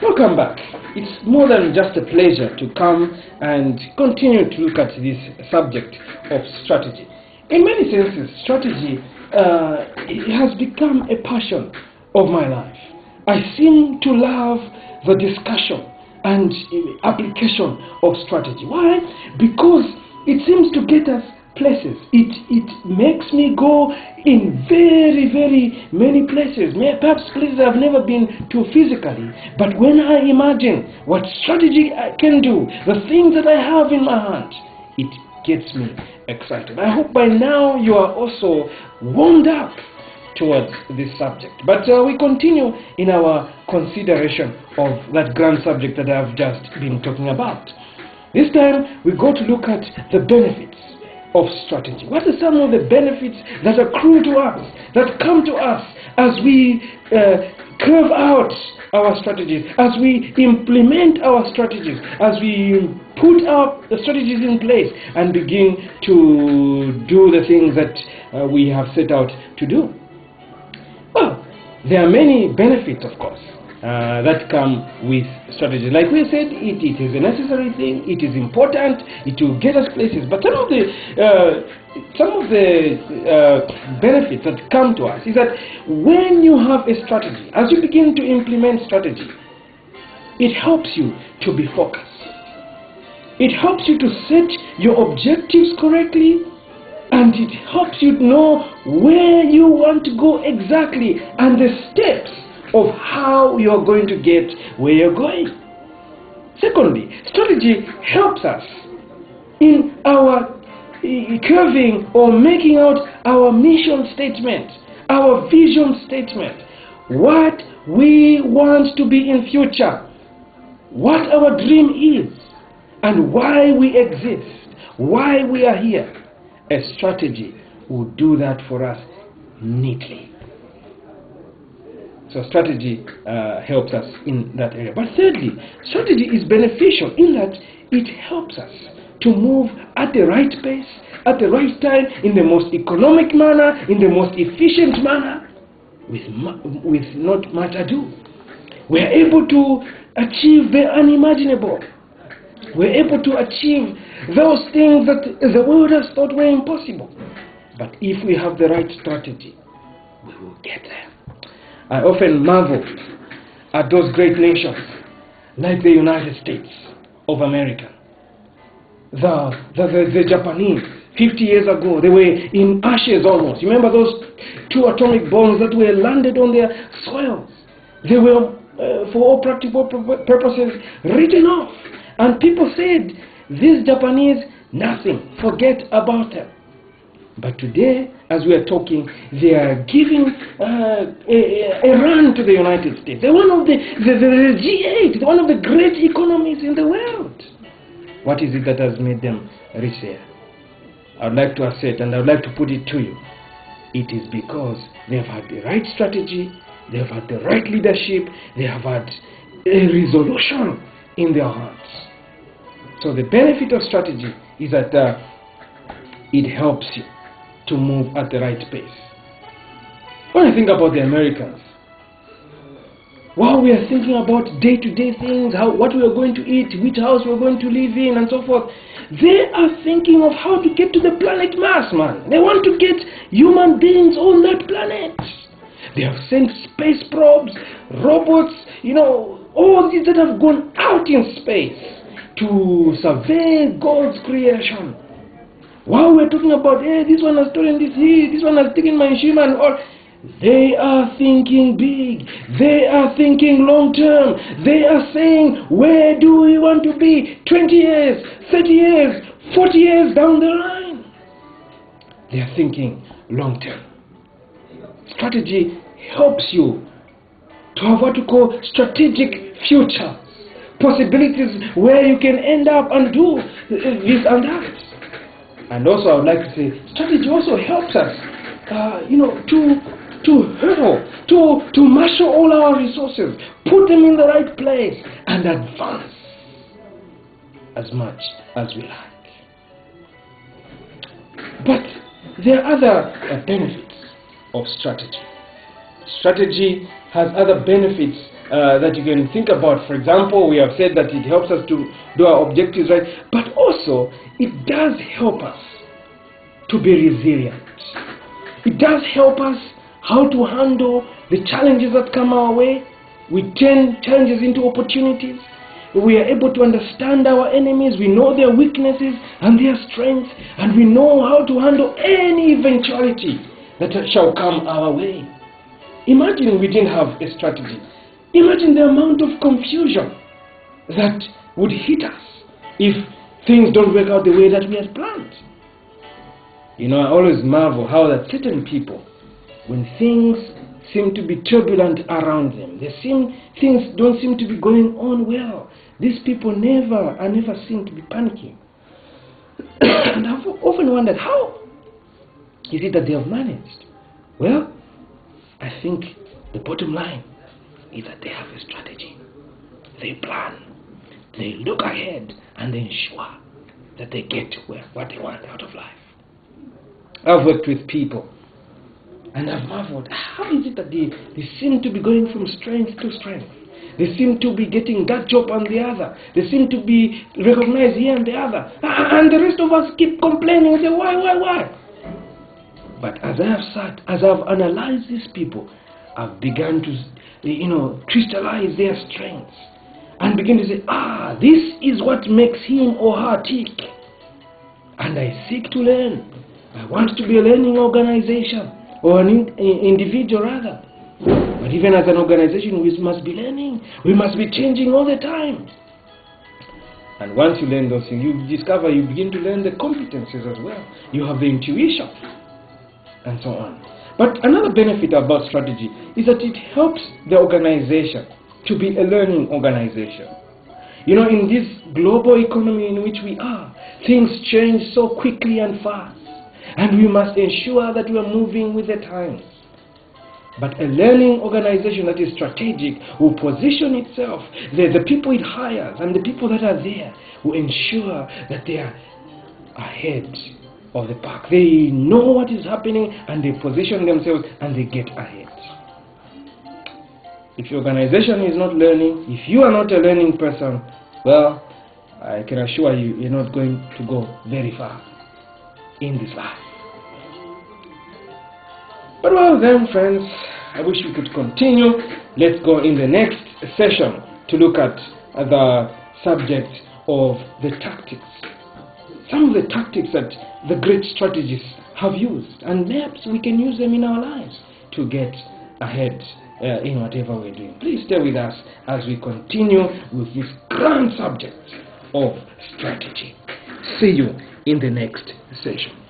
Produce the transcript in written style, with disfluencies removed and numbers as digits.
Welcome back. It's more than just a pleasure to come and continue to look at this subject of strategy. In many senses, strategy it has become a passion of my life. I seem to love the discussion and application of strategy. Why? Because it seems to get us places. It makes me go in very many places, perhaps places I've never been to physically. But when I imagine what strategy I can do, the things that I have in my hand, it gets me excited. I hope by now you are also warmed up towards this subject. But we continue in our consideration of that grand subject that I've just been talking about. This time we go to look at the benefits of strategy. What are some of the benefits that accrue to us, that come to us as we carve out our strategies, as we implement our strategies, as we put our strategies in place and begin to do the things that we have set out to do? Well, there are many benefits, of course, that come with strategy. Like we said, it is a necessary thing, it is important, it will get us places. But some of the benefits that come to us is that when you have a strategy, as you begin to implement strategy, it helps you to be focused. It helps you to set your objectives correctly, and it helps you know where you want to go exactly and the steps of how you're going to get where you're going. Secondly, strategy helps us in our curving or making out our mission statement, our vision statement, what we want to be in future, what our dream is, and why we exist, why we are here. A strategy will do that for us neatly. So strategy helps us in that area. But thirdly, strategy is beneficial in that it helps us to move at the right pace, at the right time, in the most economic manner, in the most efficient manner, with not much ado. We're able to achieve the unimaginable. We're able to achieve those things that the world has thought were impossible. But if we have the right strategy, we will get there. I often marvel at those great nations like the United States of America. The Japanese, 50 years ago, they were in ashes almost. You remember those 2 atomic bombs that were landed on their soils? They were, for all practical purposes, written off. And people said, these Japanese, nothing, forget about them. But today, as we are talking, they are giving a run to the United States. They're one of the G8, they're one of the great economies in the world. What is it that has made them rich there? I would like to assert, and I would like to put it to you, it is because they have had the right strategy, they have had the right leadership, they have had a resolution in their hearts. So the benefit of strategy is that it helps you to move at the right pace. When I think about the Americans, while we are thinking about day-to-day things, what we are going to eat, which house we are going to live in, and so forth, they are thinking of how to get to the planet Mars, man. They want to get human beings on that planet. They have sent space probes, robots, all these that have gone out in space to survey God's creation. While we're talking about, hey, this one has stolen this here, this one has taken my shima and all, they are thinking big. They are thinking long term. They are saying, where do we want to be 20 years, 30 years, 40 years down the line? They are thinking long term. Strategy helps you to have what you call strategic future. Possibilities where you can end up and do this and that. And also I would like to say, strategy also helps us, to marshal all our resources, put them in the right place, and advance as much as we like. But there are other benefits of strategy. Strategy has other benefits that you can think about. For example, we have said that it helps us to do our objectives right, but also it does help us to be resilient. It does help us how to handle the challenges that come our way. We turn challenges into opportunities. We are able to understand our enemies. We know their weaknesses and their strengths, and we know how to handle any eventuality that shall come our way. Imagine we didn't have a strategy. Imagine the amount of confusion that would hit us if things don't work out the way that we had planned. You know, I always marvel how that certain people, when things seem to be turbulent around them, things don't seem to be going on well, these people are never seen to be panicking. And I've often wondered, how is it that they have managed? Well, I think the bottom line is that they have a strategy. They plan, they look ahead, and they ensure that they get what they want out of life. I've worked with people, and I've marveled, how is it that they seem to be going from strength to strength? They seem to be getting that job and the other. They seem to be recognized here and the other. And the rest of us keep complaining and say, why? But as I've analyzed these people, I've begun to, crystallize their strengths and begin to say, this is what makes him or her tick. And I seek to learn. I want to be a learning organization, or an individual rather. But even as an organization, we must be learning. We must be changing all the time. And once you learn those things, you begin to learn the competencies as well. You have the intuition, and so on. But another benefit about strategy is that it helps the organization to be a learning organization. You know, in this global economy in which we are, things change so quickly and fast. And we must ensure that we are moving with the times. But a learning organization that is strategic will position itself. The people it hires and the people that are there will ensure that they are ahead of the pack. They know what is happening and they position themselves and they get ahead. If your organization is not learning, if you are not a learning person, well, I can assure you, you're not going to go very far in this life. But well then, friends, I wish we could continue. Let's go in the next session to look at the subject of the tactics. Some of the tactics that the great strategists have used, and perhaps we can use them in our lives to get ahead in whatever we're doing. Please stay with us as we continue with this grand subject of strategy. See you in the next session.